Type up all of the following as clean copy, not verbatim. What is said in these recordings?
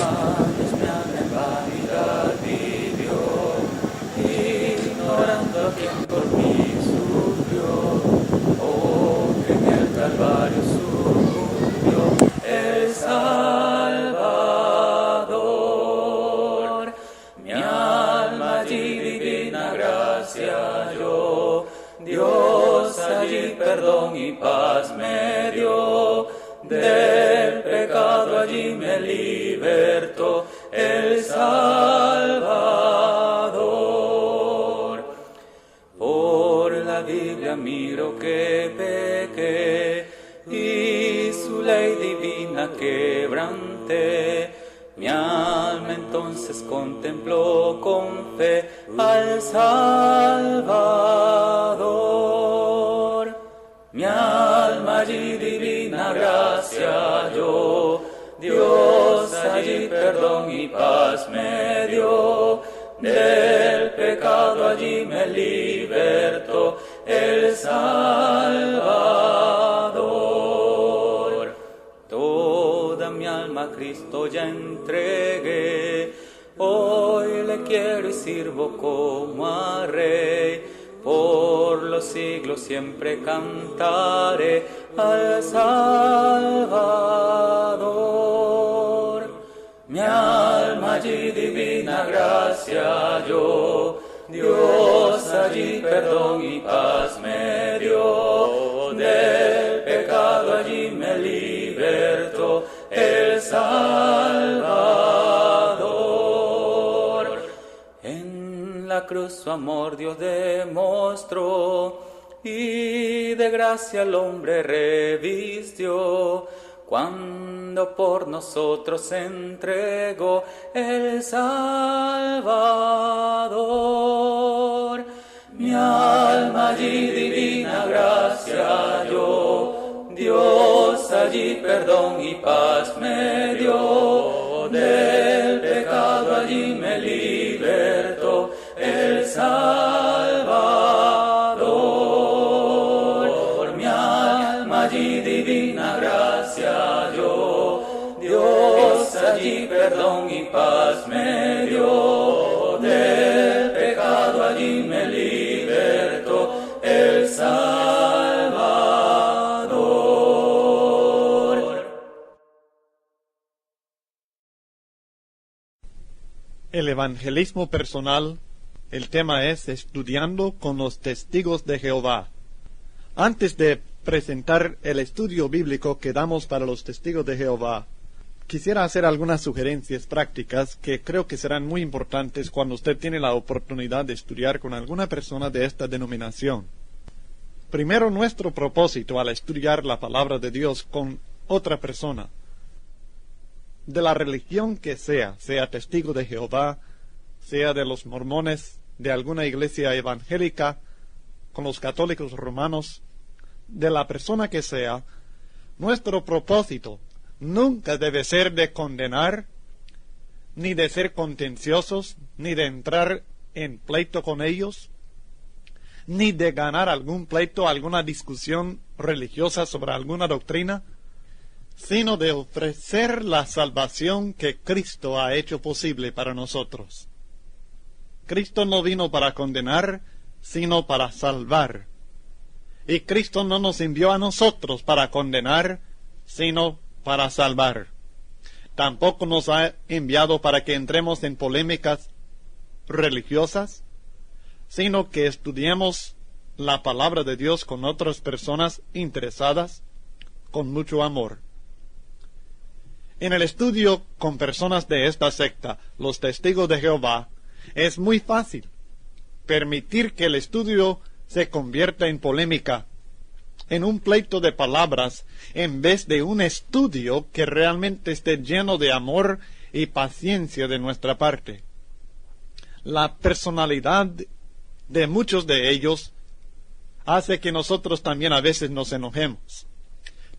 años mi alma en vanidad vivió, ignorando a quien por mí sufrió. Oh, que en el Calvario sucumbió el Salvador. Mi alma allí divina gracia halló, Dios allí perdón y paz me dio, del pecado allí me libertó el Salvador. Por la Biblia miro que pequé y su ley divina quebranté. Mi alma entonces contempló con fe al Salvador. Mi alma allí divina gracia halló, Dios allí perdón y paz me dio, del pecado allí me libertó el Salvador. Toda mi alma a Cristo ya entregué, hoy le quiero y sirvo como a Rey. Por los siglos siempre cantaré al Salvador. Mi alma allí divina gracia halló, Dios allí perdón y paz me dio, del pecado allí me libertó el Salvador. En la cruz su amor Dios demostró y de gracia al hombre revistió, cuando por nosotros se entregó el Salvador. Mi alma allí divina gracia halló, Dios allí perdón y paz me dio, del pecado allí me libertó el Salvador. Mi alma allí divina gracia halló, Dios allí perdón y paz me dio, del pecado allí me libertó el Salvador. El evangelismo personal, el tema es estudiando con los testigos de Jehová. Antes de presentar el estudio bíblico que damos para los testigos de Jehová, quisiera hacer algunas sugerencias prácticas que creo que serán muy importantes cuando usted tiene la oportunidad de estudiar con alguna persona de esta denominación. Primero, nuestro propósito al estudiar la palabra de Dios con otra persona, de la religión que sea testigo de Jehová, sea de los mormones, de alguna iglesia evangélica, con los católicos romanos, de la persona que sea, nuestro propósito nunca debe ser de condenar, ni de ser contenciosos, ni de entrar en pleito con ellos, ni de ganar algún pleito, alguna discusión religiosa sobre alguna doctrina, sino de ofrecer la salvación que Cristo ha hecho posible para nosotros. Cristo no vino para condenar, sino para salvar. Y Cristo no nos envió a nosotros para condenar, sino para salvar. Tampoco nos ha enviado para que entremos en polémicas religiosas, sino que estudiemos la palabra de Dios con otras personas interesadas, con mucho amor. En el estudio con personas de esta secta, los testigos de Jehová, es muy fácil permitir que el estudio se convierta en polémica, en un pleito de palabras, en vez de un estudio que realmente esté lleno de amor y paciencia de nuestra parte. La personalidad de muchos de ellos hace que nosotros también a veces nos enojemos.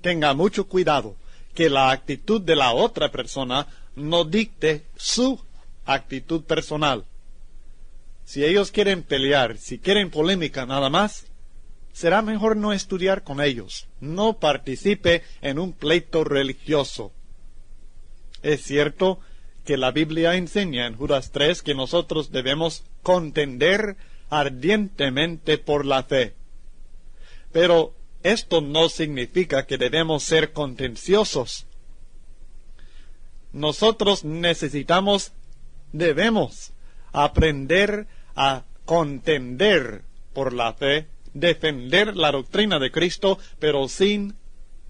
Tenga mucho cuidado que la actitud de la otra persona no dicte su actitud personal. Si ellos quieren pelear, si quieren polémica nada más, será mejor no estudiar con ellos. No participe en un pleito religioso. Es cierto que la Biblia enseña en Judas 3 que nosotros debemos contender ardientemente por la fe. Pero esto no significa que debemos ser contenciosos. Nosotros debemos aprender a contender por la fe, defender la doctrina de Cristo, pero sin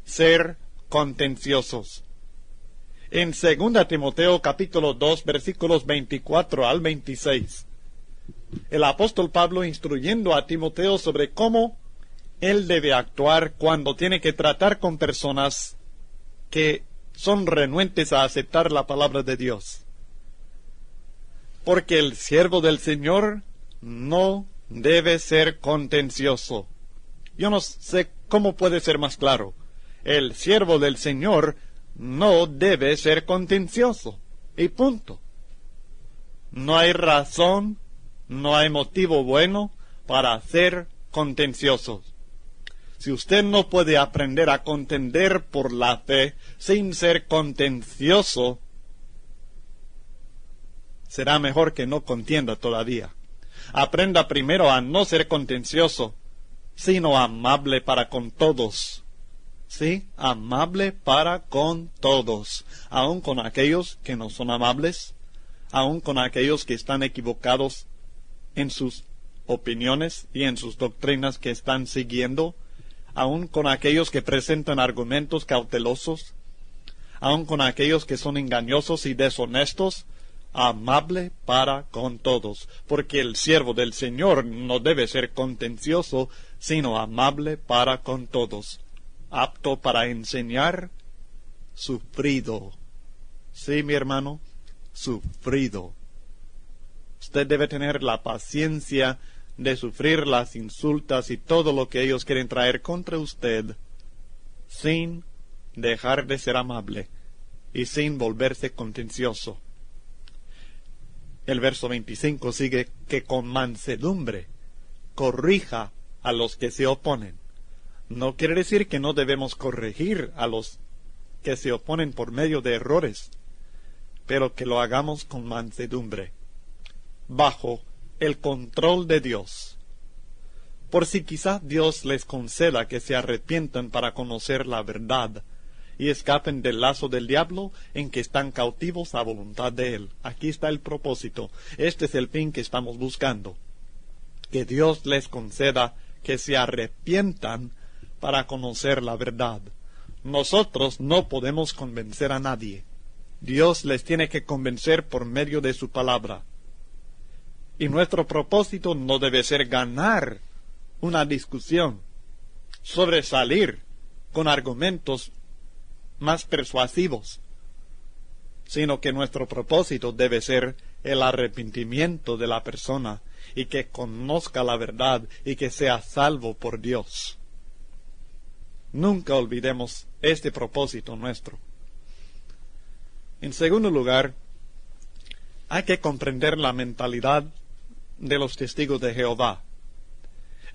ser contenciosos. En 2 Timoteo capítulo 2 versículos 24 al 26, el apóstol Pablo instruyendo a Timoteo sobre cómo él debe actuar cuando tiene que tratar con personas que son renuentes a aceptar la palabra de Dios. Porque el siervo del Señor no debe ser contencioso. Yo no sé cómo puede ser más claro. El siervo del Señor no debe ser contencioso. Y punto. No hay razón, no hay motivo bueno para ser contenciosos. Si usted no puede aprender a contender por la fe sin ser contencioso, será mejor que no contienda todavía. Aprenda primero a no ser contencioso, sino amable para con todos. Sí, amable para con todos, aun con aquellos que no son amables, aun con aquellos que están equivocados en sus opiniones y en sus doctrinas que están siguiendo, aun con aquellos que presentan argumentos cautelosos, aun con aquellos que son engañosos y deshonestos, amable para con todos, porque el siervo del Señor no debe ser contencioso, sino amable para con todos, apto para enseñar, sufrido. Sí, mi hermano, sufrido. Usted debe tener la paciencia de sufrir las insultas y todo lo que ellos quieren traer contra usted, sin dejar de ser amable y sin volverse contencioso. El verso 25 sigue que con mansedumbre corrija a los que se oponen. No quiere decir que no debemos corregir a los que se oponen por medio de errores, pero que lo hagamos con mansedumbre, bajo el control de Dios, por si quizá Dios les conceda que se arrepientan para conocer la verdad y escapen del lazo del diablo en que están cautivos a voluntad de Él. Aquí está el propósito. Este es el fin que estamos buscando. Que Dios les conceda que se arrepientan para conocer la verdad. Nosotros no podemos convencer a nadie. Dios les tiene que convencer por medio de su palabra. Y nuestro propósito no debe ser ganar una discusión, sobresalir con argumentos más persuasivos, sino que nuestro propósito debe ser el arrepentimiento de la persona y que conozca la verdad y que sea salvo por Dios. Nunca olvidemos este propósito nuestro. En segundo lugar, hay que comprender la mentalidad de los testigos de Jehová.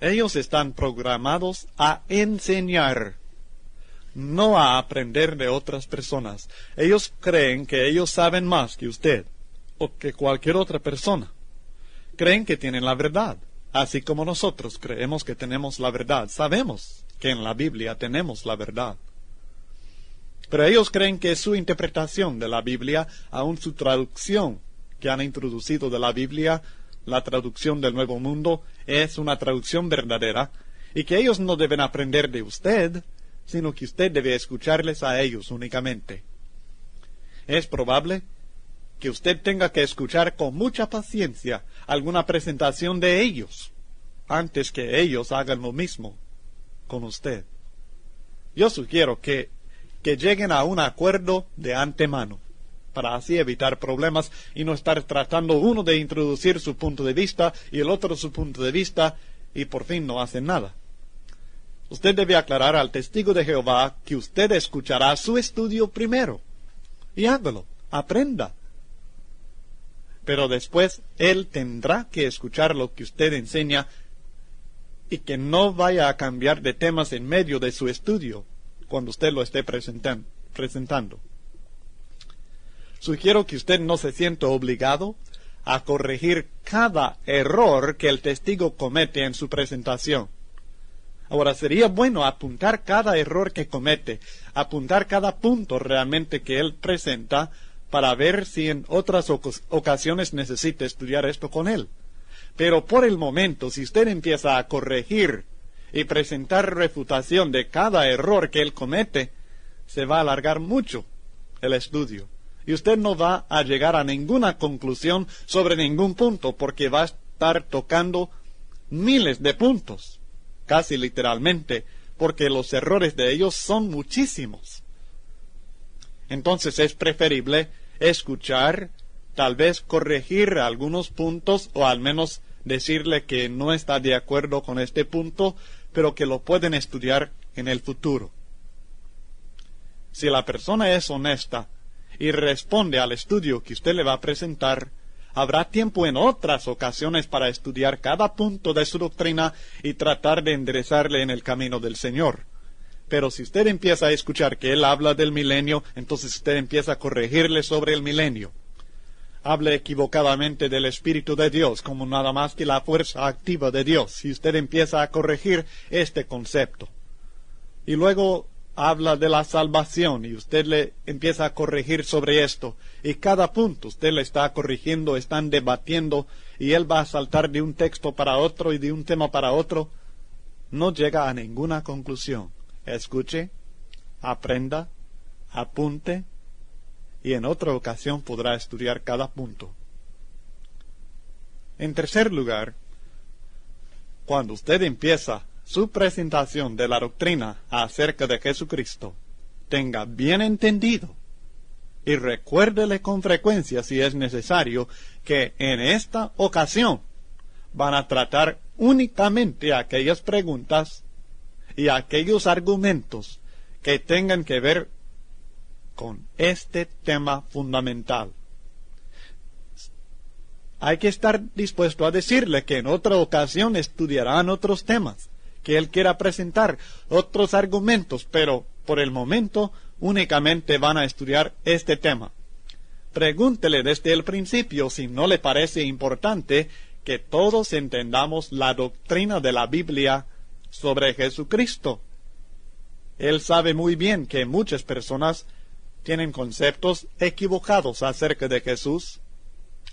Ellos están programados a enseñar, no a aprender de otras personas. Ellos creen que ellos saben más que usted o que cualquier otra persona. Creen que tienen la verdad, así como nosotros creemos que tenemos la verdad. Sabemos que en la Biblia tenemos la verdad. Pero ellos creen que su interpretación de la Biblia, aun su traducción que han introducido de la Biblia, la traducción del Nuevo Mundo, es una traducción verdadera, y que ellos no deben aprender de usted, sino que usted debe escucharles a ellos únicamente. Es probable que usted tenga que escuchar con mucha paciencia alguna presentación de ellos, antes que ellos hagan lo mismo con usted. Yo sugiero que lleguen a un acuerdo de antemano, para así evitar problemas y no estar tratando uno de introducir su punto de vista y el otro su punto de vista y por fin no hacen nada. Usted debe aclarar al testigo de Jehová que usted escuchará su estudio primero. Y hágalo, aprenda. Pero después él tendrá que escuchar lo que usted enseña y que no vaya a cambiar de temas en medio de su estudio cuando usted lo esté presentando. Sugiero que usted no se sienta obligado a corregir cada error que el testigo comete en su presentación. Ahora, sería bueno apuntar cada error que comete, apuntar cada punto realmente que él presenta para ver si en otras ocasiones necesita estudiar esto con él. Pero por el momento, si usted empieza a corregir y presentar refutación de cada error que él comete, se va a alargar mucho el estudio. Y usted no va a llegar a ninguna conclusión sobre ningún punto, porque va a estar tocando miles de puntos, casi literalmente, porque los errores de ellos son muchísimos. Entonces es preferible escuchar, tal vez corregir algunos puntos, o al menos decirle que no está de acuerdo con este punto, pero que lo pueden estudiar en el futuro. Si la persona es honesta y responde al estudio que usted le va a presentar, habrá tiempo en otras ocasiones para estudiar cada punto de su doctrina y tratar de enderezarle en el camino del Señor. Pero si usted empieza a escuchar que él habla del milenio, entonces usted empieza a corregirle sobre el milenio. Habla equivocadamente del Espíritu de Dios como nada más que la fuerza activa de Dios, si usted empieza a corregir este concepto. Y luego habla de la salvación y usted le empieza a corregir sobre esto. Y cada punto usted le está corrigiendo, están debatiendo, y él va a saltar de un texto para otro y de un tema para otro. No llega a ninguna conclusión. Escuche, aprenda, apunte, y en otra ocasión podrá estudiar cada punto. En tercer lugar, cuando usted empieza su presentación de la doctrina acerca de Jesucristo, tenga bien entendido y recuérdele con frecuencia, si es necesario, que en esta ocasión van a tratar únicamente aquellas preguntas y aquellos argumentos que tengan que ver con este tema fundamental. Hay que estar dispuesto a decirle que en otra ocasión estudiarán otros temas que él quiera presentar, otros argumentos, pero por el momento únicamente van a estudiar este tema. Pregúntele desde el principio si no le parece importante que todos entendamos la doctrina de la Biblia sobre Jesucristo. Él sabe muy bien que muchas personas tienen conceptos equivocados acerca de Jesús.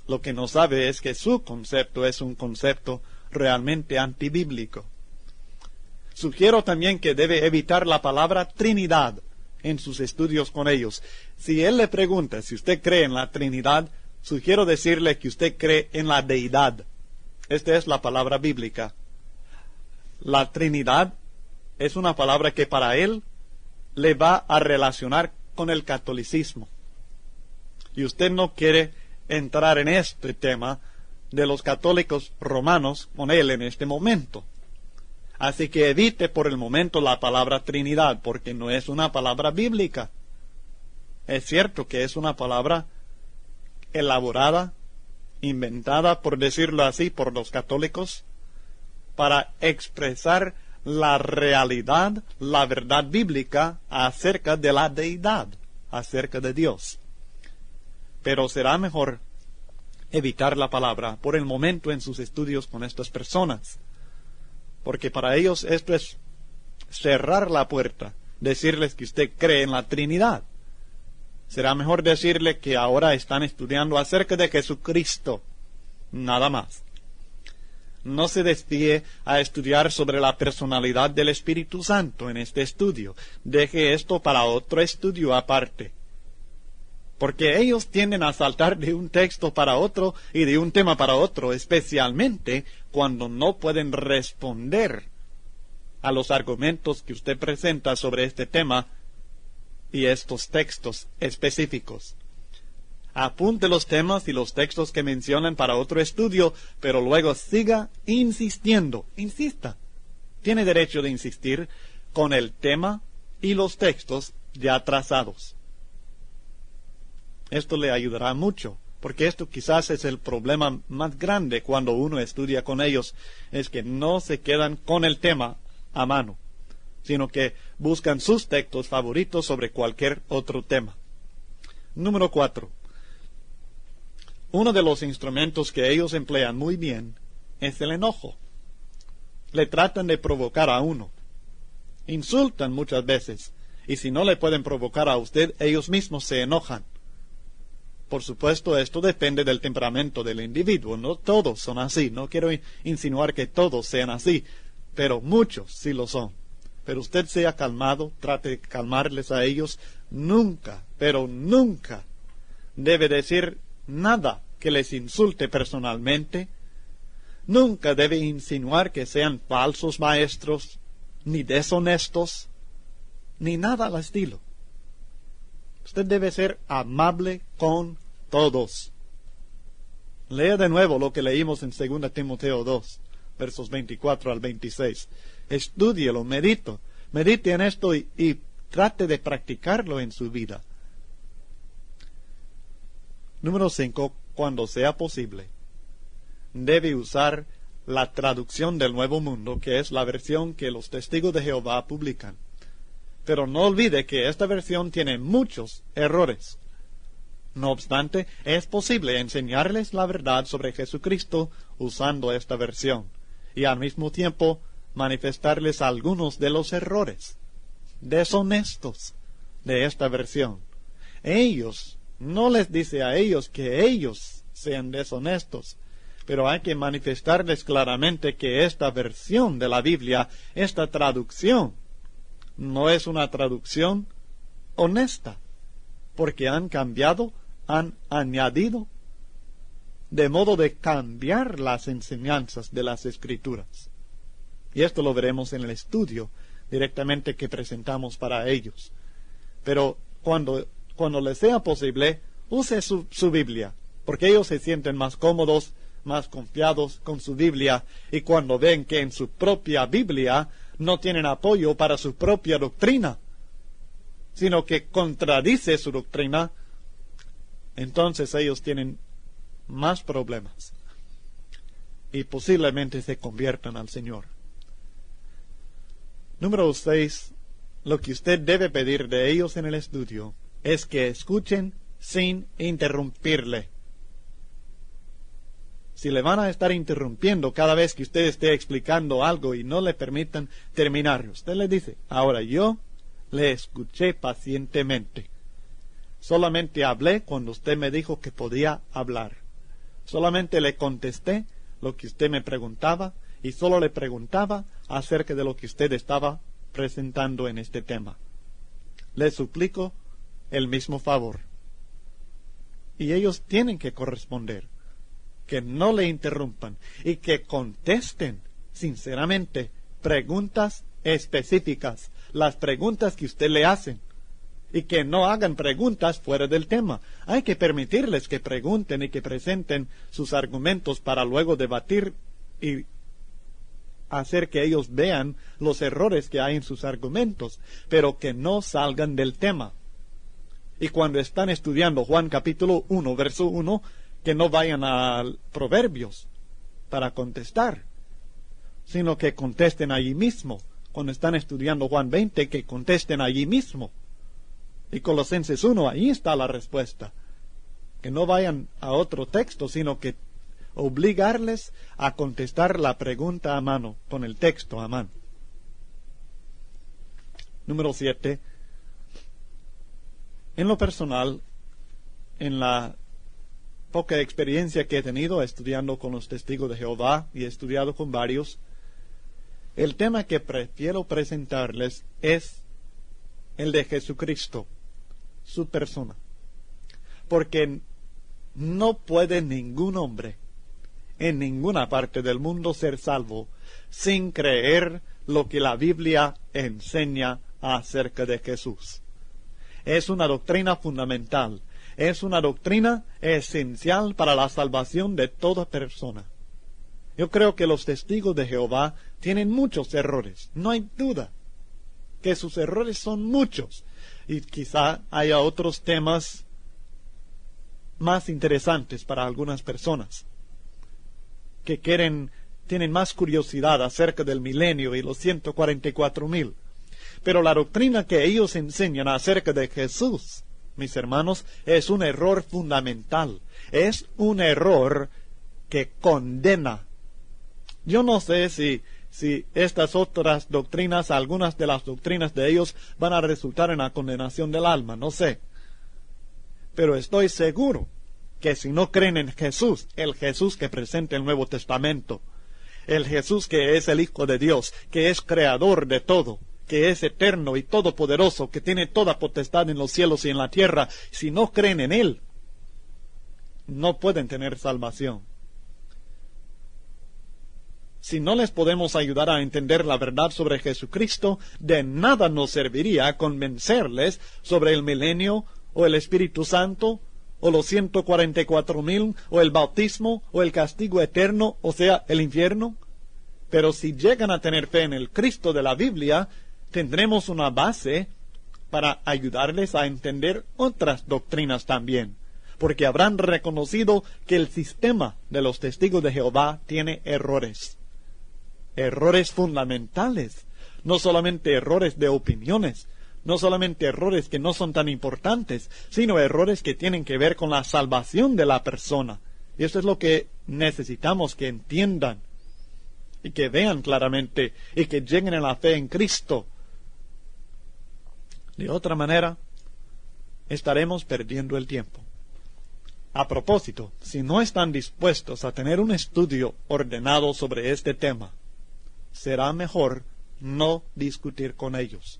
Lo que no sabe es que su concepto es un concepto realmente antibíblico. Sugiero también que debe evitar la palabra Trinidad en sus estudios con ellos. Si él le pregunta si usted cree en la Trinidad, sugiero decirle que usted cree en la deidad. Esta es la palabra bíblica. La Trinidad es una palabra que para él le va a relacionar con el catolicismo. Y usted no quiere entrar en este tema de los católicos romanos con él en este momento. Así que evite por el momento la palabra Trinidad, porque no es una palabra bíblica. Es cierto que es una palabra elaborada, inventada, por decirlo así, por los católicos, para expresar la realidad, la verdad bíblica acerca de la deidad, acerca de Dios. Pero será mejor evitar la palabra por el momento en sus estudios con estas personas, porque para ellos esto es cerrar la puerta, decirles que usted cree en la Trinidad. Será mejor decirle que ahora están estudiando acerca de Jesucristo, nada más. No se desvíe a estudiar sobre la personalidad del Espíritu Santo en este estudio. Deje esto para otro estudio aparte. Porque ellos tienden a saltar de un texto para otro y de un tema para otro, especialmente cuando no pueden responder a los argumentos que usted presenta sobre este tema y estos textos específicos. Apunte los temas y los textos que mencionan para otro estudio, pero luego siga insistiendo. Insista. Tiene derecho de insistir con el tema y los textos ya trazados. Esto le ayudará mucho, porque esto quizás es el problema más grande cuando uno estudia con ellos, es que no se quedan con el tema a mano, sino que buscan sus textos favoritos sobre cualquier otro tema. Número 4. Uno de los instrumentos que ellos emplean muy bien es el enojo. Le tratan de provocar a uno. Insultan muchas veces, y si no le pueden provocar a usted, ellos mismos se enojan. Por supuesto, esto depende del temperamento del individuo. No todos son así. No quiero insinuar que todos sean así, pero muchos sí lo son. Pero usted sea calmado, trate de calmarles a ellos. Nunca, pero nunca debe decir nada que les insulte personalmente. Nunca debe insinuar que sean falsos maestros, ni deshonestos, ni nada al estilo. Usted debe ser amable con todos. Lea de nuevo lo que leímos en 2 Timoteo 2, versos 24 al 26. Estúdielo, medite en esto y trate de practicarlo en su vida. Número 5. Cuando sea posible, debe usar la traducción del Nuevo Mundo, que es la versión que los testigos de Jehová publican. Pero no olvide que esta versión tiene muchos errores. No obstante, es posible enseñarles la verdad sobre Jesucristo usando esta versión, y al mismo tiempo manifestarles algunos de los errores deshonestos de esta versión. Ellos, no les dice a ellos que ellos sean deshonestos, pero hay que manifestarles claramente que esta versión de la Biblia, esta traducción, no es una traducción honesta, porque han cambiado, han añadido, de modo de cambiar las enseñanzas de las Escrituras. Y esto lo veremos en el estudio directamente que presentamos para ellos. Pero cuando les sea posible, use su Biblia, porque ellos se sienten más cómodos, más confiados con su Biblia, y cuando ven que en su propia Biblia no tienen apoyo para su propia doctrina, sino que contradice su doctrina, entonces ellos tienen más problemas y posiblemente se conviertan al Señor. Número 6. Lo que usted debe pedir de ellos en el estudio es que escuchen sin interrumpirle. Si le van a estar interrumpiendo cada vez que usted esté explicando algo y no le permitan terminar, usted le dice: ahora yo le escuché pacientemente. Solamente hablé cuando usted me dijo que podía hablar. Solamente le contesté lo que usted me preguntaba y solo le preguntaba acerca de lo que usted estaba presentando en este tema. Le suplico el mismo favor. Y ellos tienen que corresponder, que no le interrumpan y que contesten sinceramente preguntas específicas, las preguntas que usted le hacen, y que no hagan preguntas fuera del tema. Hay que permitirles que pregunten y que presenten sus argumentos para luego debatir y hacer que ellos vean los errores que hay en sus argumentos, pero que no salgan del tema. Y cuando están estudiando Juan capítulo 1, verso 1, que no vayan a Proverbios para contestar, sino que contesten allí mismo. Cuando están estudiando Juan 20, que contesten allí mismo. Y Colosenses 1, ahí está la respuesta. Que no vayan a otro texto, sino que obligarles a contestar la pregunta a mano, con el texto a mano. Número 7. En lo personal, en la poca experiencia que he tenido estudiando con los testigos de Jehová y he estudiado con varios, el tema que prefiero presentarles es el de Jesucristo, su persona. Porque no puede ningún hombre en ninguna parte del mundo ser salvo sin creer lo que la Biblia enseña acerca de Jesús. Es una doctrina fundamental, es una doctrina esencial para la salvación de toda persona. Yo creo que los testigos de Jehová tienen muchos errores, no hay duda que sus errores son muchos, y quizá haya otros temas más interesantes para algunas personas que tienen más curiosidad acerca del milenio y los 144,000. Pero la doctrina que ellos enseñan acerca de Jesús, mis hermanos, es un error fundamental. Es un error que condena. Yo no sé si estas otras doctrinas, algunas de las doctrinas de ellos, van a resultar en la condenación del alma, no sé. Pero estoy seguro que si no creen en Jesús, el Jesús que presenta el Nuevo Testamento, el Jesús que es el Hijo de Dios, que es creador de todo, que es eterno y todopoderoso, que tiene toda potestad en los cielos y en la tierra, si no creen en Él, no pueden tener salvación. Si no les podemos ayudar a entender la verdad sobre Jesucristo, de nada nos serviría convencerles sobre el milenio, o el Espíritu Santo, o los 144,000, o el bautismo, o el castigo eterno, o sea, el infierno. Pero si llegan a tener fe en el Cristo de la Biblia, tendremos una base para ayudarles a entender otras doctrinas también, porque habrán reconocido que el sistema de los testigos de Jehová tiene errores. Errores fundamentales, no solamente errores de opiniones, no solamente errores que no son tan importantes, sino errores que tienen que ver con la salvación de la persona. Y eso es lo que necesitamos que entiendan y que vean claramente y que lleguen a la fe en Cristo. De otra manera, estaremos perdiendo el tiempo. A propósito, si no están dispuestos a tener un estudio ordenado sobre este tema, será mejor no discutir con ellos.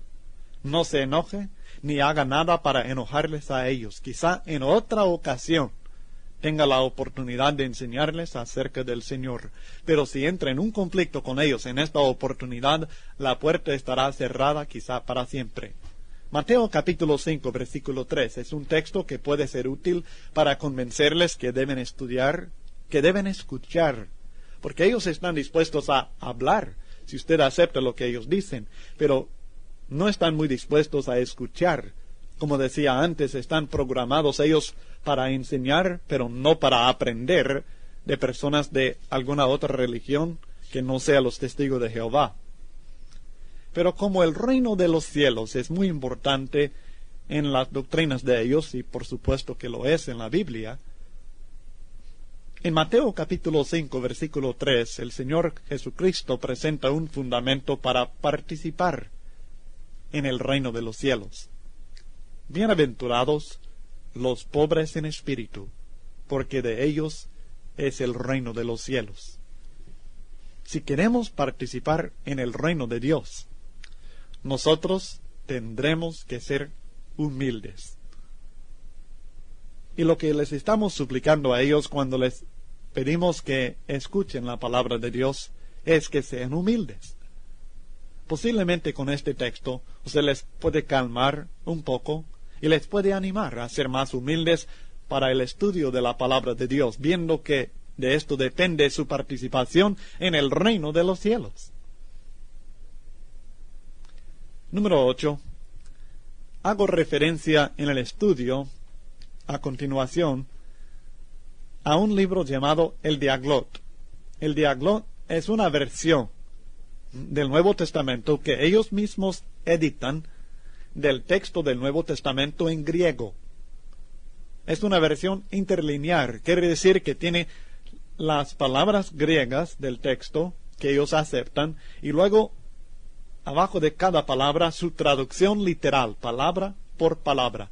No se enoje ni haga nada para enojarles a ellos. Quizá en otra ocasión tenga la oportunidad de enseñarles acerca del Señor. Pero si entra en un conflicto con ellos en esta oportunidad, la puerta estará cerrada quizá para siempre. Mateo capítulo 5, versículo 3 es un texto que puede ser útil para convencerles que deben estudiar, que deben escuchar, porque ellos están dispuestos a hablar, si usted acepta lo que ellos dicen, pero no están muy dispuestos a escuchar. Como decía antes, están programados ellos para enseñar, pero no para aprender de personas de alguna otra religión que no sea los testigos de Jehová. Pero como el reino de los cielos es muy importante en las doctrinas de ellos, y por supuesto que lo es en la Biblia, en Mateo capítulo 5, versículo 3, el Señor Jesucristo presenta un fundamento para participar en el reino de los cielos. Bienaventurados los pobres en espíritu, porque de ellos es el reino de los cielos. Si queremos participar en el reino de Dios, nosotros tendremos que ser humildes. Y lo que les estamos suplicando a ellos cuando les pedimos que escuchen la palabra de Dios es que sean humildes. Posiblemente con este texto usted les puede calmar un poco y les puede animar a ser más humildes para el estudio de la palabra de Dios, viendo que de esto depende su participación en el reino de los cielos. Número 8. Hago referencia en el estudio, a continuación, a un libro llamado El Diaglot. El Diaglot es una versión del Nuevo Testamento que ellos mismos editan del texto del Nuevo Testamento en griego. Es una versión interlinear, quiere decir que tiene las palabras griegas del texto que ellos aceptan y luego abajo de cada palabra su traducción literal, palabra por palabra.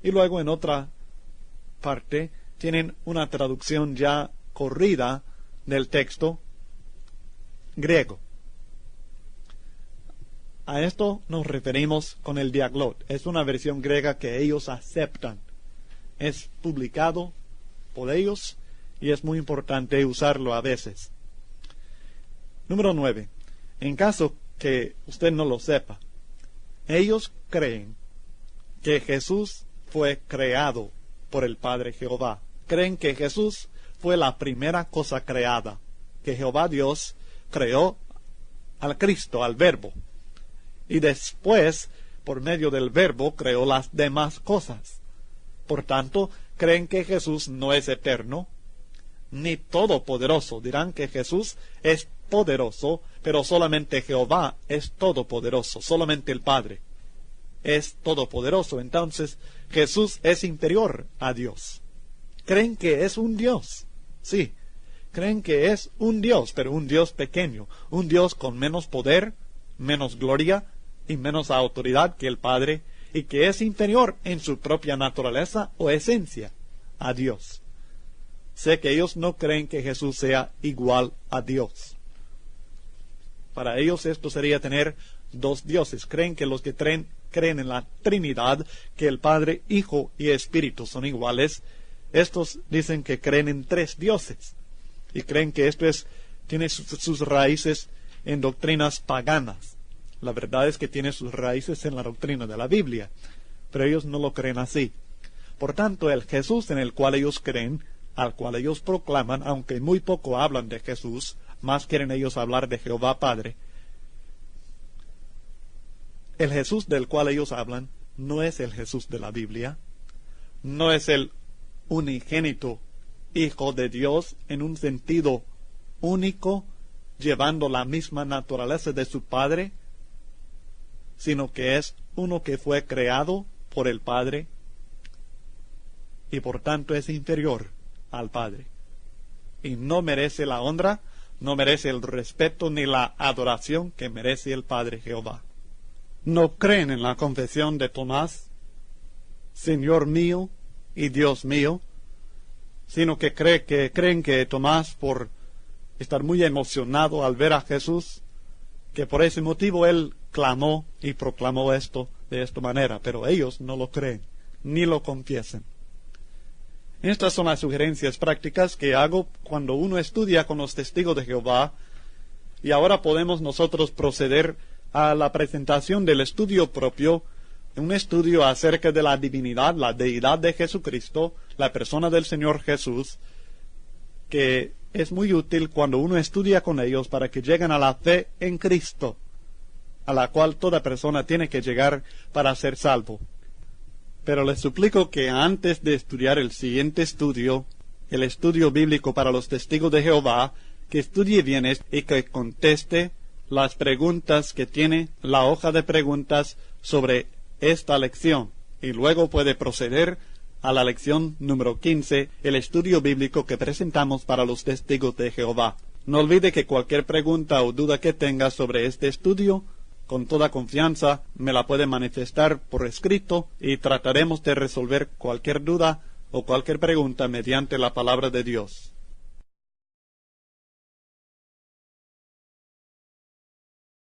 Y luego en otra parte tienen una traducción ya corrida del texto griego. A esto nos referimos con el Diaglot. Es una versión griega que ellos aceptan. Es publicado por ellos y es muy importante usarlo a veces. Número 9. En caso que usted no lo sepa, ellos creen que Jesús fue creado por el Padre Jehová. Creen que Jesús fue la primera cosa creada, que Jehová Dios creó al Cristo, al Verbo, y después, por medio del Verbo, creó las demás cosas. Por tanto, creen que Jesús no es eterno, ni todopoderoso. Dirán que Jesús es poderoso, pero solamente Jehová es todopoderoso, solamente el Padre. es todopoderoso. Entonces, Jesús es inferior a Dios. Creen que es un Dios. Sí, creen que es un Dios, pero un Dios pequeño, un Dios con menos poder, menos gloria y menos autoridad que el Padre, y que es inferior en su propia naturaleza o esencia a Dios. Sé que ellos no creen que Jesús sea igual a Dios. Para ellos esto sería tener dos dioses. Creen que los que creen en la Trinidad, que el Padre, Hijo y Espíritu son iguales, estos dicen que creen en tres dioses. Y creen que esto tiene sus raíces en doctrinas paganas. La verdad es que tiene sus raíces en la doctrina de la Biblia, pero ellos no lo creen así. Por tanto, el Jesús en el cual ellos creen, al cual ellos proclaman, aunque muy poco hablan de Jesús, más quieren ellos hablar de Jehová Padre, el Jesús del cual ellos hablan no es el Jesús de la Biblia, no es el unigénito Hijo de Dios en un sentido único, llevando la misma naturaleza de su Padre, sino que es uno que fue creado por el Padre y por tanto es inferior al Padre. Y no merece la honra, no merece el respeto ni la adoración que merece el Padre Jehová. No creen en la confesión de Tomás, Señor mío y Dios mío, sino que creen que Tomás, por estar muy emocionado al ver a Jesús, que por ese motivo él clamó y proclamó esto de esta manera, pero ellos no lo creen, ni lo confiesan. Estas son las sugerencias prácticas que hago cuando uno estudia con los testigos de Jehová, y ahora podemos nosotros proceder a la presentación del estudio propio, un estudio acerca de la divinidad, la deidad de Jesucristo, la persona del Señor Jesús, que es muy útil cuando uno estudia con ellos para que lleguen a la fe en Cristo, a la cual toda persona tiene que llegar para ser salvo. Pero les suplico que antes de estudiar el siguiente estudio, el estudio bíblico para los testigos de Jehová, que estudie bien y que conteste las preguntas que tiene la hoja de preguntas sobre esta lección, y luego puede proceder a la lección número 15, el estudio bíblico que presentamos para los testigos de Jehová. No olvide que cualquier pregunta o duda que tenga sobre este estudio, con toda confianza me la puede manifestar por escrito y trataremos de resolver cualquier duda o cualquier pregunta mediante la palabra de Dios.